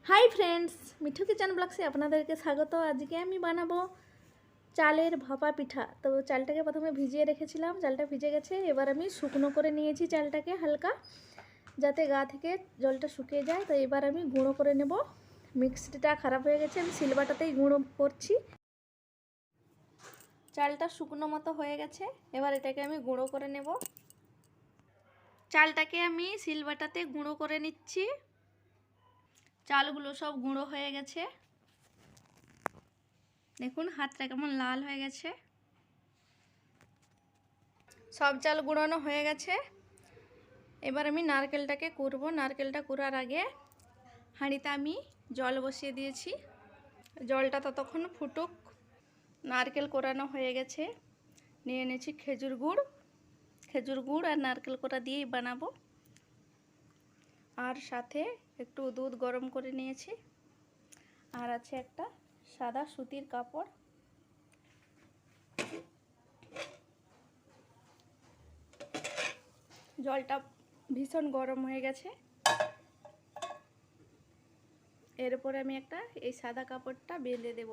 Hi friends मिठू kitchen blog से আপনাদেরকে স্বাগত। আজকে আমি বানাবো চালের ভাপা পিঠা। তো চালটাকে প্রথমে ভিজিয়ে রেখেছিলাম, চালটা ভিজে গেছে। এবার আমি শুকনো করে নিয়েছি চালটাকে হালকা, যাতে গা থেকে জলটা শুকিয়ে যায়। তো এবার আমি গুঁড়ো করে নেব। মিক্সিটা খারাপ হয়ে গেছে, আমি শিলবাটাতেই গুঁড়ো করছি। চালটা শুকনো মতো হয়ে গেছে, এবার এটাকে আমি গুঁড়ো করে নেব। চালটাকে আমি শিলবাটাতে গুঁড়ো করে নিচ্ছি। চালগুলো সব গুঁড়ো হয়ে গেছে, দেখুন হাতটা কেমন লাল হয়ে গেছে। সব চাল গুঁড়ানো হয়ে গেছে। এবার আমি নারকেলটাকে কুড়ব। নারকেলটা কুড়ার আগে হাঁড়িতে আমি জল বসিয়ে দিয়েছি, জলটা ততক্ষণ ফুটুক। নারকেল কোরানো হয়ে গেছে, নিয়ে এনেছি খেজুর গুড়। খেজুর গুড় আর নারকেল কোড়া দিয়েই বানাবো। আর সাথে একটু দুধ গরম করে নিয়েছি, আর আছে একটা সাদা সুতির কাপড়। জলটা ভীষণ গরম হয়ে গেছে। এরপরে আমি একটা এই সাদা কাপড়টা বেঁধে দেব।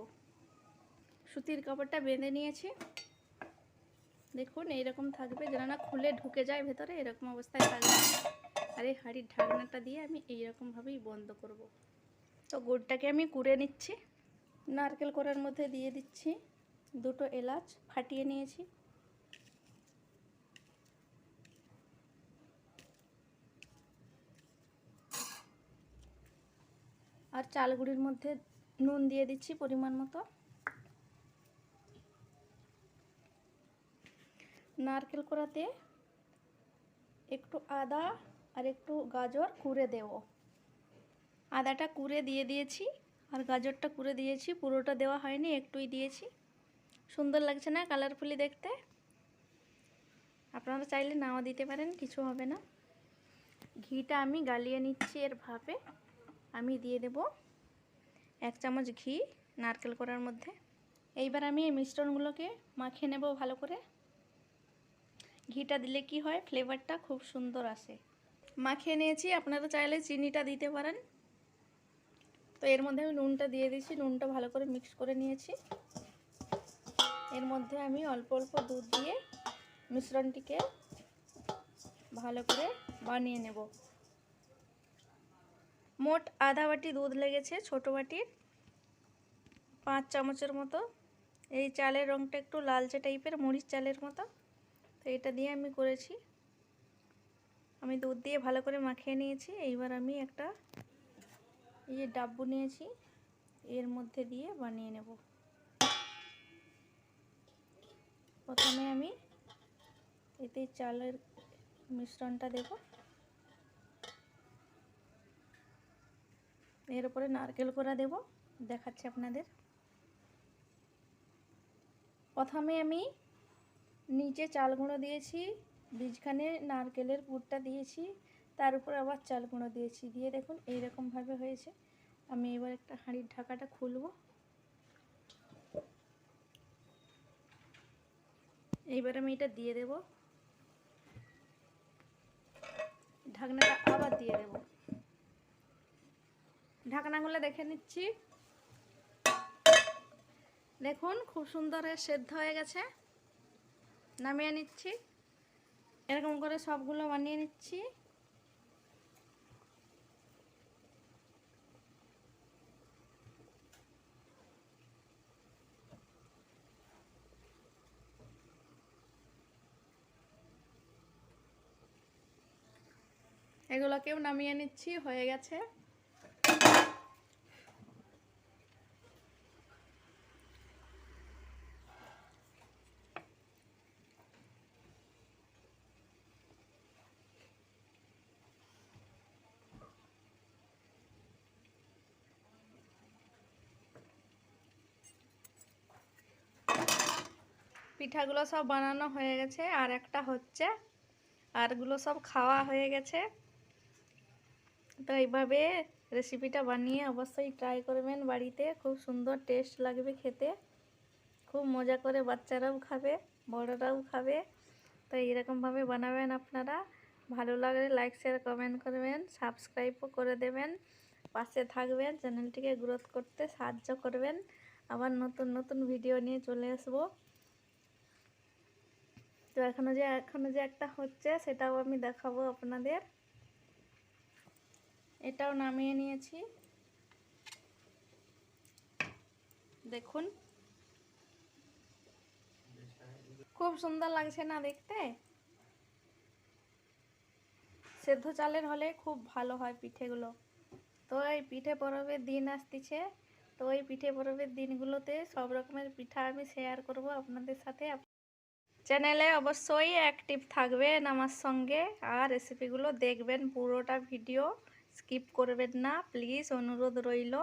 সুতির কাপড়টা বেঁধে নিয়েছি, দেখুন এইরকম থাকবে, যেন না খুলে ঢুকে যায় ভেতরে, এরকম অবস্থায় থাকবে। আর এই হাঁড়ির ঢাকনাটা দিয়ে আমি এইরকমভাবেই বন্ধ করব। তো গুড়টাকে আমি কুড়ে নিচ্ছি। নারকেল কোড়ার মধ্যে দিয়ে দিচ্ছি দুটো এলাচ ফাটিয়ে নিয়েছি। আর চাল গুঁড়ির মধ্যে নুন দিয়ে দিচ্ছি পরিমাণ মতো। নারকেল কোড়াতে একটু আদা আর একটু গাজর কুড়ে দেব। আদাটা কুড়ে দিয়ে দিয়েছি, আর গাজরটা কুড়ে দিয়েছি, পুরোটা দেওয়া হয়নি, একটুই দিয়েছি। সুন্দর লাগছে না কালারফুলি দেখতে? আপনারা চাইলে নাও দিতে পারেন, কিছু হবে না। ঘিটা আমি গালিয়ে নিচ্ছি এর ভাপে। আমি দিয়ে দেব 1 চামচ ঘি নারকেল কোড়ার মধ্যে। এইবার আমি এই মিশ্রণগুলোকে মাখিয়ে নেব ভালো করে। ঘিটা দিলে কি হয়, ফ্লেভারটা খুব সুন্দর আসে। মাখিয়ে নিয়েছি, আপনারা চাইলে চিনিটা দিতে পারেন। তো এর মধ্যে আমি নুনটা দিয়ে দিয়েছি, নুনটা ভালো করে মিক্স করে নিয়েছি। এর মধ্যে আমি অল্প অল্প দুধ দিয়ে মিশ্রণটিকে ভালো করে বানিয়ে নেব। মোট আধা বাটি দুধ লেগেছে, ছোট বাটির 5 চামচের মতো। এই চালের রঙটা একটু লালচে টাইপের, মরিচ চালের মতো। তো এটা দিয়ে আমি করেছি। আমি দুধ দিয়ে ভালো করে মাখিয়ে নিয়েছি। এইবার আমি একটা এই যে ডাব্বু নিয়েছি, এর মধ্যে দিয়ে বানিয়ে নেব। প্রথমে আমি এতে চালের মিশ্রণটা দেব, এর উপরে নারকেল কোড়া দেব, দেখাচ্ছি আপনাদের। প্রথমে আমি নিচে চাল গুঁড়ো দিয়েছি, বীজখানে নারকেলের পুরটা দিয়েছি, তার উপর আবার চাল গুঁড়ো দিয়েছি, দিয়ে দেখুন এইরকমভাবে হয়েছে। আমি এবার একটা হাঁড়ির ঢাকাটা খুলব। এইবার আমি এটা দিয়ে দেব, ঢাকনাটা আবার দিয়ে দেব। ঢাকনাগুলো দেখে নিচ্ছি, দেখুন খুব সুন্দর সেদ্ধ হয়ে গেছে। নামিয়ে নিচ্ছি, এরকম করে সবগুলো বানিয়ে নিচ্ছি। এগুলোকেও নামিয়ে নিচ্ছি, হয়ে গেছে। পিঠাগুলো সব বানানো হয়ে গেছে, আর একটা হচ্ছে, আরগুলো সব খাওয়া হয়ে গেছে। তো এইভাবে রেসিপিটা বানিয়ে অবশ্যই ট্রাই করবেন বাড়িতে, খুব সুন্দর টেস্ট লাগবে খেতে। খুব মজা করে বাচ্চারাও খাবে, বড়রাও খাবে। তো এইরকমভাবে বানাবেন আপনারা। ভালো লাগলে লাইক শেয়ার কমেন্ট করবেন, সাবস্ক্রাইবও করে দেবেন। পাশে থাকবেন, চ্যানেলটিকে গ্রোথ করতে সাহায্য করবেন। আবার নতুন নতুন ভিডিও নিয়ে চলে আসবো। তো এখনো যে একটা হচ্ছে সেটাও আমি দেখাবো আপনাদের। এটাও নামিয়ে নিয়েছি, দেখুন খুব সুন্দর লাগছে না দেখতে? সেদ্ধ চালের হলে খুব ভালো হয় পিঠেগুলো। তো এই পিঠে পরবের দিন আসতেছে, তো এই পিঠে পরবের দিনগুলোতে সব রকমের পিঠা আমি শেয়ার করব আপনাদের সাথে। চ্যানেলে অবশ্যই অ্যাক্টিভ থাকবেন আমার সঙ্গে, আর রেসিপিগুলো দেখবেন, পুরোটা ভিডিও স্কিপ করবেন না, প্লিজ অনুরোধ রইল।